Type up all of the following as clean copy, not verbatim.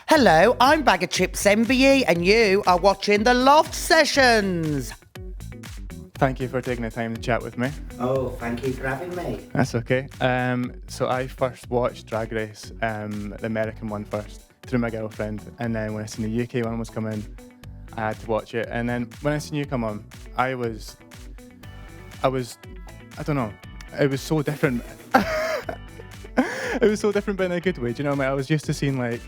Hello, I'm Baga Chipz MBE and you are watching the Loft Sessions. Thank you for taking the time to chat with me. Oh, thank you for having me. That's okay. So I first watched Drag Race, the American one first, through my girlfriend. And then when I seen the UK one was coming, I had to watch it. And then when I seen you come on, I don't know, it was so different. It was so different, but in a good way. Do you know what I mean? I was used to seeing like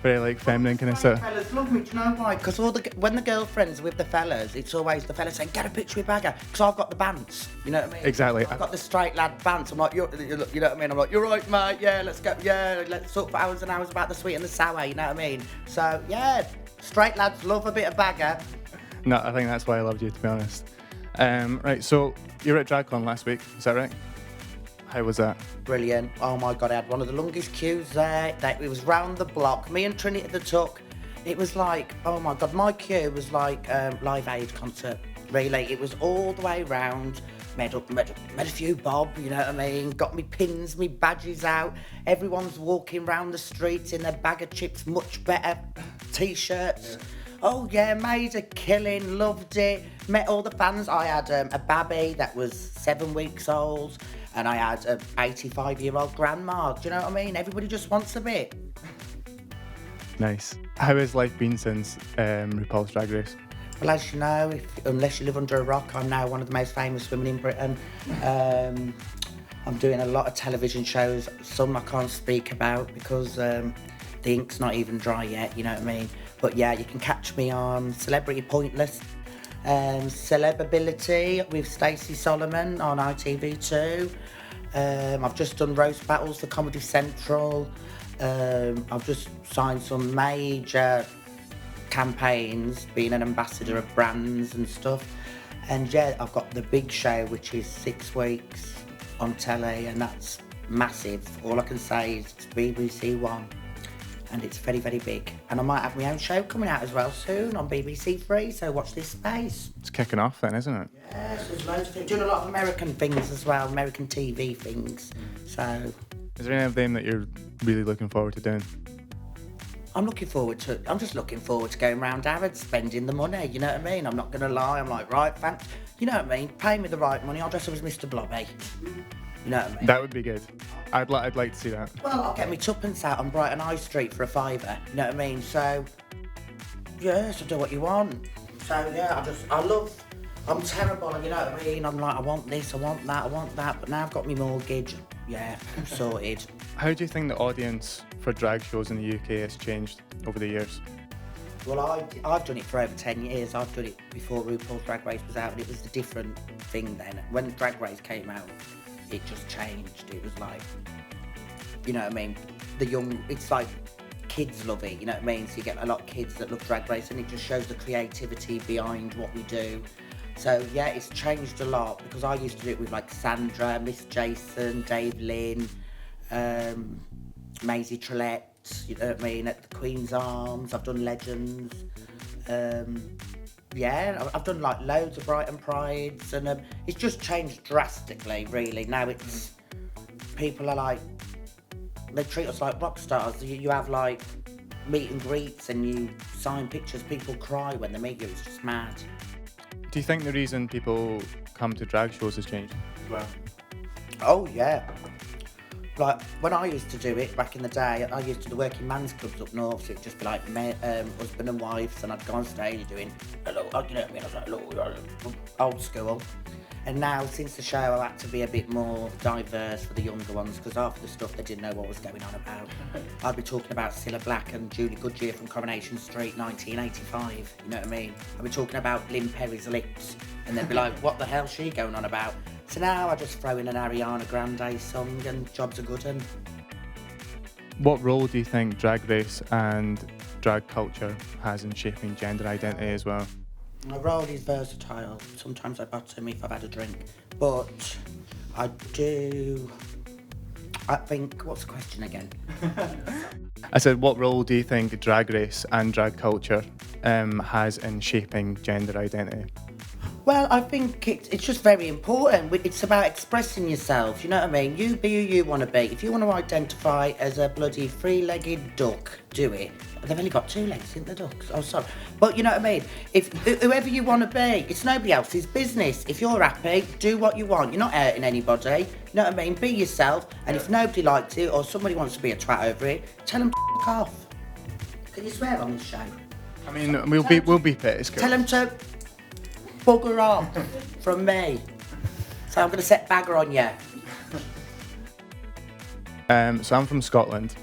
very like feminine kind of stuff. Fellas love me, do you know why? Because when the girlfriends are with the fellas, it's always the fellas saying, get a picture with Baga, because I've got the bants, you know what I mean? Exactly. I've got the straight lad bants. I'm like, you know what I mean? I'm like, you're right, mate, yeah, let's go, yeah, let's talk for hours and hours about the sweet and the sour, you know what I mean? So, yeah, straight lads love a bit of Baga. No, I think that's why I loved you, to be honest. Right, so you were at DragCon last week, is that right? How was that? Brilliant. Oh my God, I had one of the longest queues there. It was round the block. Me and Trinity the Tuck. It was like, oh my God, my queue was like Live Aid concert. Really, it was all the way round. Made a few bob, you know what I mean? Got me pins, me badges out. Everyone's walking round the streets in their Baga Chipz much better t-shirts. Yeah. Oh yeah, made a killing, loved it. Met all the fans. I had a babby that was 7 weeks old. And I had an 85-year-old grandma. Do you know what I mean? Everybody just wants a bit. Nice. How has life been since RuPaul's Drag Race? Well, as you know, unless you live under a rock, I'm now one of the most famous women in Britain. I'm doing a lot of television shows. Some I can't speak about because the ink's not even dry yet, you know what I mean? But yeah, you can catch me on Celebrity Pointless, Celebability with Stacey Solomon on ITV2. I've just done roast battles for Comedy Central. I've just signed some major campaigns, being an ambassador of brands and stuff. And yeah, I've got the big show, which is 6 weeks on telly, and that's massive. All I can say is it's BBC One. And it's very, very big. And I might have my own show coming out as well soon on BBC Three, so watch this space. It's kicking off then, isn't it? Yes, there's loads of things. Doing a lot of American things as well, American TV things. So... Is there any of them that you're really looking forward to doing? I'm just looking forward to going round Harrods, spending the money, you know what I mean? I'm not going to lie, I'm like, right, thanks. You know what I mean? Pay me the right money, I'll dress up as Mr. Blobby. You know what I mean? That would be good. I'd like to see that. Well, I'll get me tuppence out on Brighton High Street for a £5, you know what I mean? So, yes, I'll do what you want. So, yeah, I'm terrible, you know what I mean? I'm like, I want this, I want that, but now I've got my mortgage. Yeah, I'm sorted. How do you think the audience for drag shows in the UK has changed over the years? Well, I've done it for over 10 years. I've done it before RuPaul's Drag Race was out, and it was a different thing then. When Drag Race came out, it just changed. It was like, you know what I mean? It's like kids love it, you know what I mean? So you get a lot of kids that love Drag Race, and it just shows the creativity behind what we do. So yeah, it's changed a lot, because I used to do it with like Sandra, Miss Jason, Dave Lynn, Maisie Trillette, you know what I mean, at the Queen's Arms. I've done Legends. Yeah, I've done like loads of Brighton Prides, and it's just changed drastically, really. Now it's, people are like, they treat us like rock stars. You have like meet and greets and you sign pictures, people cry when they meet you, it's just mad. Do you think the reason people come to drag shows has changed as well? Oh yeah. Like, when I used to do it back in the day, I used to do working man's clubs up north, so it'd just be like husband and wives, and I'd go on stage doing, hello, you know what I mean, I was like, hello, old school. And now, since the show, I had to be a bit more diverse for the younger ones, because half of the stuff they didn't know what was going on about. I'd be talking about Cilla Black and Julie Goodyear from Coronation Street, 1985, you know what I mean? I'd be talking about Lynn Perry's lips, and they'd be like, what the hell's she going on about? So now I just throw in an Ariana Grande song and jobs are good. And what role do you think Drag Race and drag culture has in shaping gender identity as well? My role is versatile. Sometimes I bottom if I've had a drink, but I think, what's the question again? I said, what role do you think Drag Race and drag culture has in shaping gender identity? Well, I think it's just very important. It's about expressing yourself, you know what I mean? You be who you want to be. If you want to identify as a bloody three-legged duck, do it. They've only got two legs, isn't the ducks? Oh, sorry. But you know what I mean? If whoever you want to be, it's nobody else's business. If you're happy, do what you want. You're not hurting anybody. You know what I mean? Be yourself. And if nobody likes it or somebody wants to be a twat over it, tell them f*** off. Can you swear on this show? I mean, we'll beep it. It's cool. Tell them to bugger off from me. So I'm going to set Baga on you. So I'm from Scotland,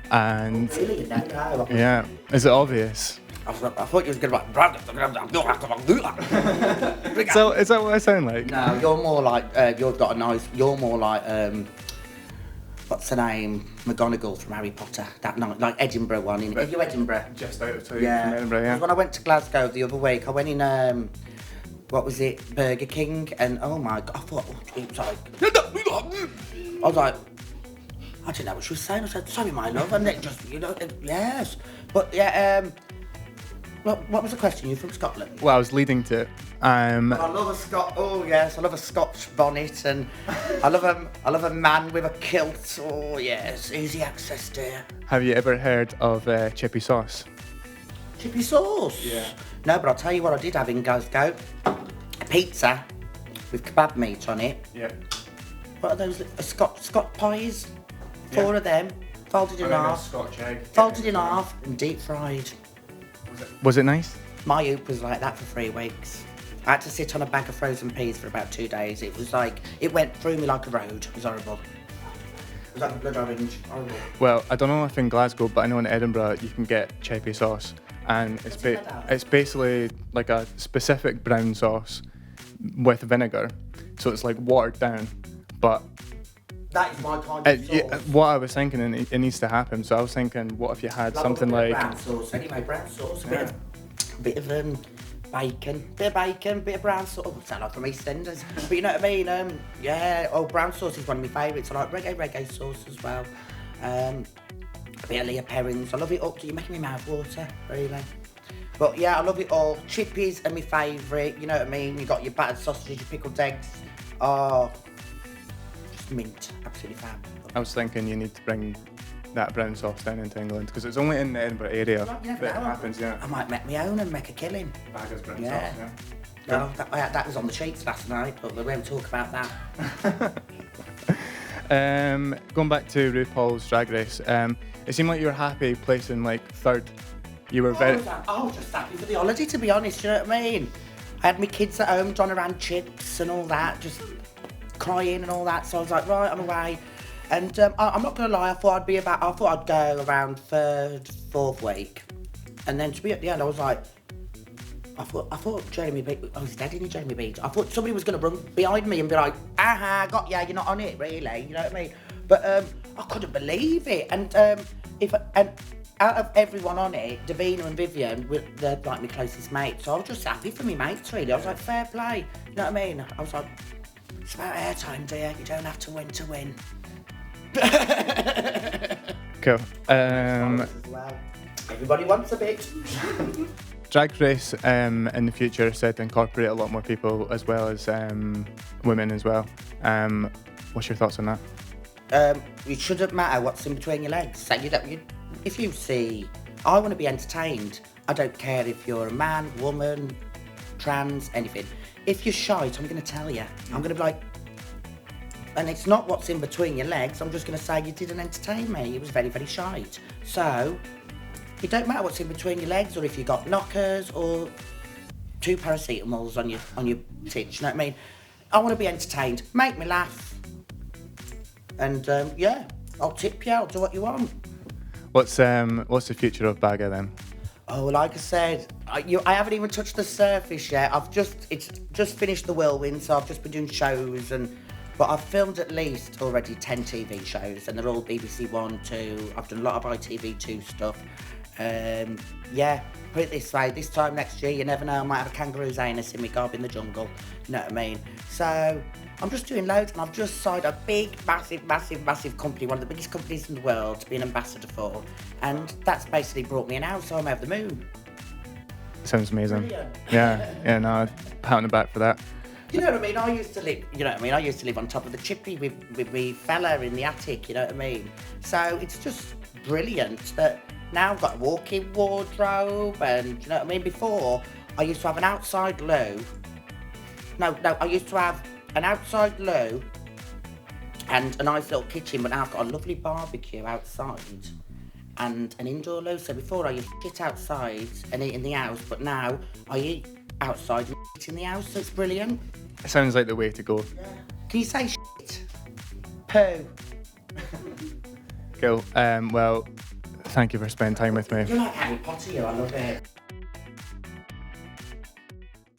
and Really? You don't know? yeah, is it obvious? I thought you was going to So is that what I sound like? No, you're more like, you're more like, what's her name? McGonagall from Harry Potter. That night, like Edinburgh one. Are you Edinburgh? Just out of town Yeah. from Edinburgh, yeah. When I went to Glasgow the other week, I went in, what was it, Burger King, and oh my God, I thought, it was like, I was like, I didn't know what she was saying. I said, sorry, my love, and it just, you know, yes. But yeah, what was the question? You from Scotland? Well, I was leading to it. I love a oh yes, I love a Scotch bonnet, and I love a man with a kilt. Oh yes, easy access there. Have you ever heard of chippy sauce? Chippy sauce? Yeah. No, but I'll tell you what I did have in Glasgow. A pizza with kebab meat on it. Yeah. What are those? Scot pies? Four of them, folded in half. Scotch egg. Folded in half and deep fried. Was it nice? My hoop was like that for 3 weeks. I had to sit on a bag of frozen peas for about 2 days. It was like, it went through me like a road. It was horrible. It was like a blood orange. Horrible. Well, I don't know if in Glasgow, but I know in Edinburgh you can get chippy sauce, and it's basically like a specific brown sauce with vinegar, so it's like watered down, but That is my kind of sauce. what I was thinking, and it needs to happen. So I was thinking, what if you had something a bit like of brown sauce. Anyway, brown sauce, a bit of bacon, bit of brown sauce. Oh, sound like from EastEnders, but you know what I mean. Yeah. Oh, brown sauce is one of my favourites. I like reggae sauce as well. A bit of Leah Perrins. I love it all. You're making me mouth water, really. But yeah, I love it all. Chippies are my favourite. You know what I mean. You got your battered sausages, your pickled eggs. Oh. Mint, absolutely fab. I was thinking you need to bring that brown sauce down into England, because it's only in the Edinburgh area Well, you never that it know. happens. Yeah. I might make my own and make a killing. Baga's brown Yeah. sauce. Yeah. No, that was on the sheets last night, but we won't talk about that. Going back to RuPaul's Drag Race, it seemed like you were happy placing like third. You were very. I was just happy for the holiday, to be honest, you know what I mean? I had my kids at home, Donna ran chips and all that, just crying and all that, so I was like, right, I'm away. And I'm not going to lie, I thought I'd go around third, fourth week. And then to be at the end, I was like, I thought Jeremy Beat, I was dead in Jeremy Beat. I thought somebody was going to run behind me and be like, aha, got ya, you're not on it, really, you know what I mean? But I couldn't believe it. And out of everyone on it, Davina and Vivian were like my closest mates. So I was just happy for me mates, really. I was like, fair play, you know what I mean? I was like, it's about airtime, dear. You don't have to win to win. Cool. Everybody wants a bit. Drag Race in the future is said to incorporate a lot more people as well as women as well. What's your thoughts on that? It shouldn't matter what's in between your legs. So if you see, I want to be entertained. I don't care if you're a man, woman, trans, anything. If you're shite, I'm going to tell you. I'm going to be like, and it's not what's in between your legs. I'm just going to say you didn't entertain me. It was very, very shite. So it don't matter what's in between your legs, or if you got knockers or 2 paracetamols on your tits. You know what I mean? I want to be entertained. Make me laugh. And yeah, I'll tip you. I'll do what you want. What's the future of Baga then? Oh, like I said, I haven't even touched the surface yet. It's just finished the whirlwind, so I've just been doing shows, but I've filmed at least already 10 TV shows, and they're all BBC One, 2. I've done a lot of ITV2 stuff. Yeah, put it this way, this time next year, you never know, I might have a kangaroo's anus in my gob in the jungle. You know what I mean? So I'm just doing loads, and I've just signed a big, massive company, one of the biggest companies in the world, to be an ambassador for, and that's basically brought me an house, so I'm over the moon. Sounds amazing. Brilliant. Yeah, no, pat on the back for that. You know what I mean? I used to live on top of the chippy with me fella in the attic, you know what I mean? So it's just brilliant that now I've got a walk-in wardrobe and, you know what I mean? Before, I used to have an outside loo. No, I used to have an outside loo and a nice little kitchen, but now I've got a lovely barbecue outside and an indoor loo. So before I used to sit outside and eat in the house, but now I eat outside and eat in the house, so it's brilliant. It sounds like the way to go. Yeah. Can you say shit? Poo. Cool. Well, thank you for spending time with me. You're like Harry Potter, you. I love it.